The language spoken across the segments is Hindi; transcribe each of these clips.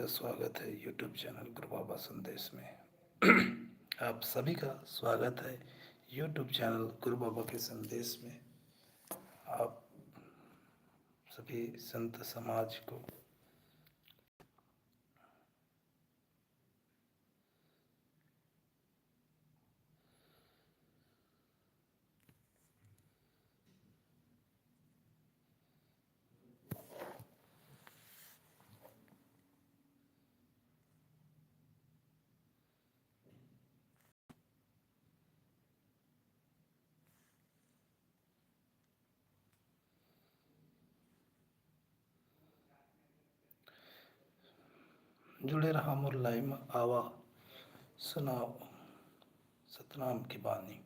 का स्वागत है यूट्यूब चैनल गुरु बाबा संदेश में। आप सभी का स्वागत है यूट्यूब चैनल गुरु बाबा के संदेश में। आप सभी संत समाज को जुड़े रहा मोर लाइव में आवा सुनाओ सतनाम की बानी।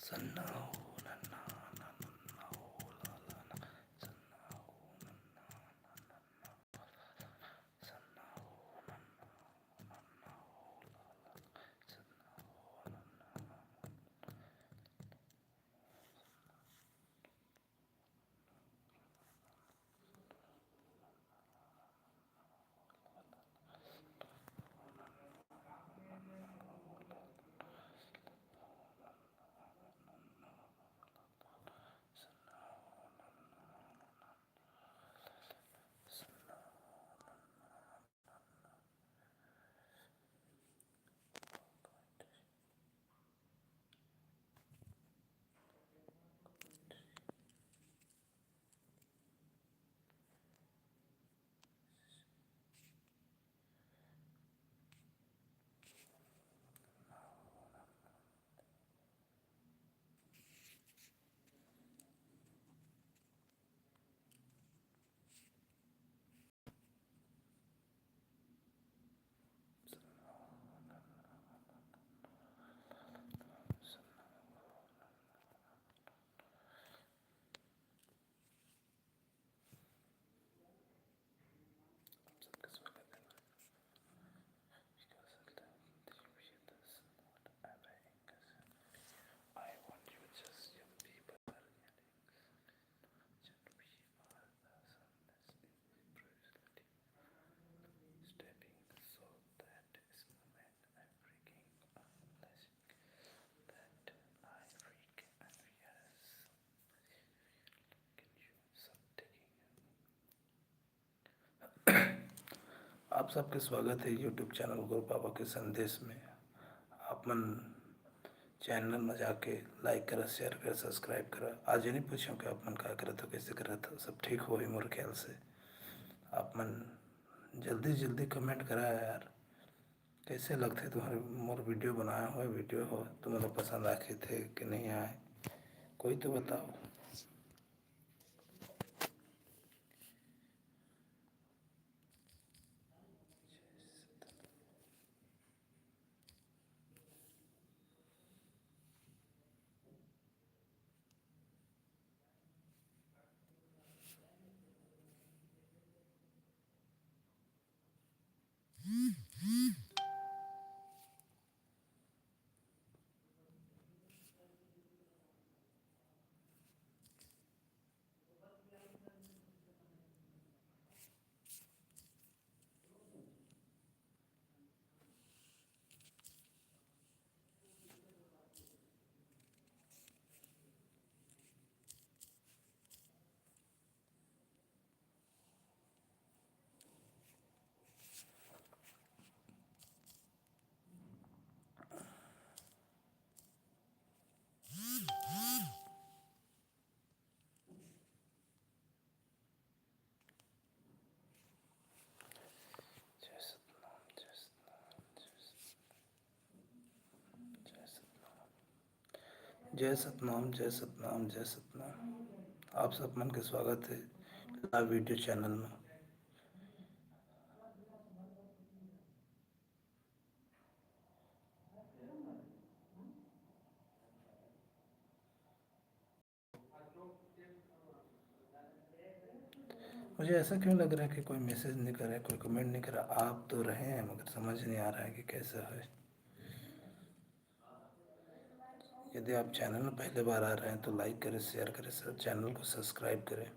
सन्ना हो नन्ना ना नन्ना हो लाला ना, सन्ना हो नन्ना ना नन्ना सन्ना हो नन्ना नन्ना हो लाला सन्ना हो नन्ना। I want you just young people stepping so that is moment I'm freaking unless that I freak and yes can you सब taking। आप सबके स्वागत है यूट्यूब चैनल गुरु बाबा के संदेश में। आप मन चैनल में जाके लाइक करा, शेयर करा, सब्सक्राइब करा। आज ये नहीं पूछो कि आप मन क्या करत हो, कैसे करत हो, सब ठीक हो ही मोर ख्याल से। आप मन जल्दी जल्दी कमेंट करा यार, कैसे लगते तुम्हारे मोर वीडियो बनाया हुआ वीडियो हो, तुम्हें पसंद आके थे कि नहीं आए, कोई तो बताओ। जय सतनाम, जय सतनाम, जय सतनाम, जय सतनाम, जय सतनाम। आप सब मन के स्वागत है लाइव वीडियो चैनल में। मुझे ऐसा क्यों लग रहा है कि कोई मैसेज नहीं कर रहा है, कोई कमेंट नहीं कर रहा। आप तो रहे हैं मगर समझ नहीं आ रहा है कि कैसा है। यदि आप चैनल में पहले बार आ रहे हैं तो लाइक करें, शेयर करें, सर चैनल को सब्सक्राइब करें।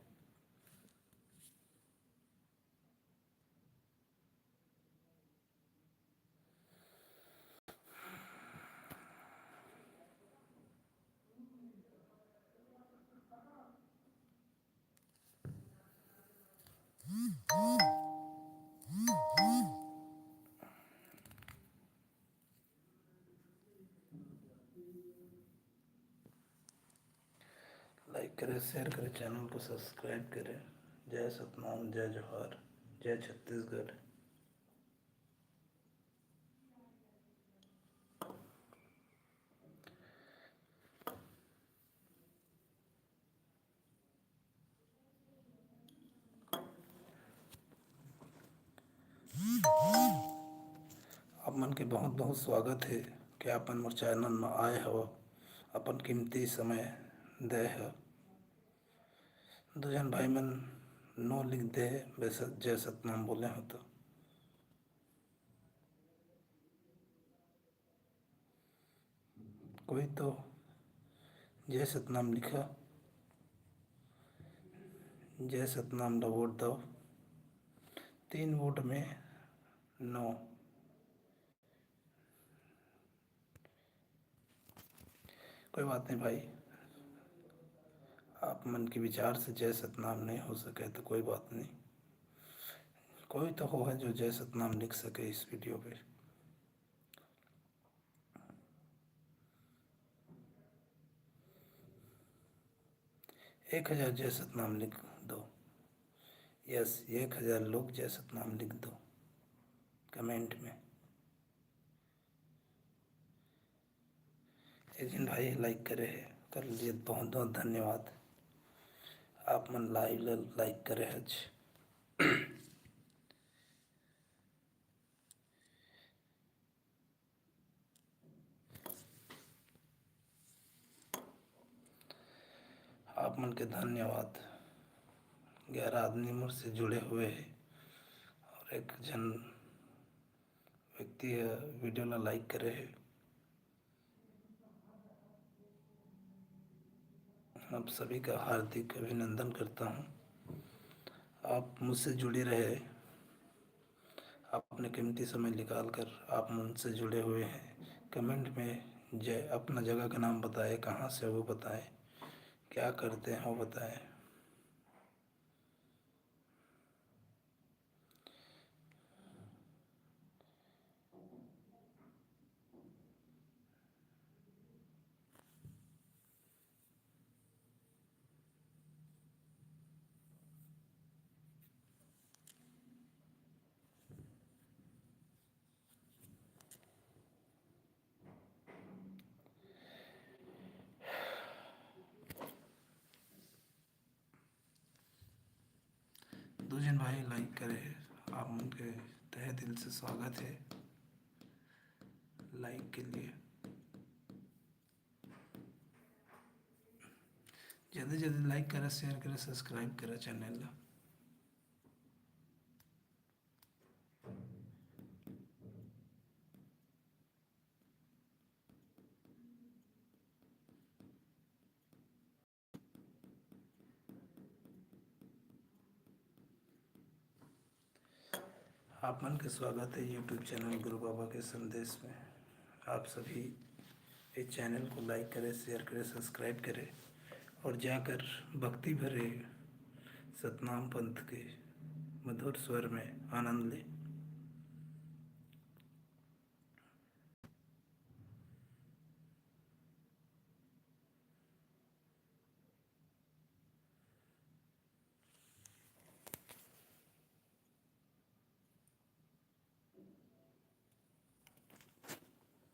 करें, शेयर करें, चैनल को सब्सक्राइब करें। जय सतनाम, जय जोहार, जय छत्तीसगढ़। आप मन के बहुत बहुत स्वागत है कि अपन मोर चैनल में आए हो, अपन कीमती समय दे हो। दो जन भाई मन नो लिख दे वैसे जय सतनाम बोले हो तो कोई तो जय सतनाम लिखा। जय सतनाम का वोट दो, 3 वोट में नो। कोई बात नहीं भाई, आप मन के विचार से जय सतनाम नहीं हो सके तो कोई बात नहीं। कोई तो हो है जो जय सतनाम लिख सके इस वीडियो पे। एक 1000 जय सतनाम लिख दो। यस, 1000 लोग जय सतनाम लिख दो कमेंट में। एक जन भाई लाइक करे है, कर लिए, बहुत बहुत धन्यवाद। आप मन लाइक करे है। आप मन के धन्यवाद। 11 आदमी मुझसे जुड़े हुए हैं और एक जन व्यक्ति वीडियो ला लाइक करे है। आप सभी का हार्दिक अभिनंदन करता हूँ। आप मुझसे जुड़े रहे, आपने कीमती समय निकाल कर आप मुझसे जुड़े हुए हैं। कमेंट में जय अपना जगह का नाम बताएं, कहाँ से वो बताएं, क्या करते हैं वो बताएं। दो जन भाई लाइक करे, आप उनके तहे दिल से स्वागत है लाइक के लिए। जल्दी जल्दी लाइक करें, शेयर करें, सब्सक्राइब करें चैनल। आप मन का स्वागत है यूट्यूब चैनल गुरु बाबा के संदेश में। आप सभी इस चैनल को लाइक करें, शेयर करें, सब्सक्राइब करें और जाकर भक्ति भरे सतनाम पंथ के मधुर स्वर में आनंद लें।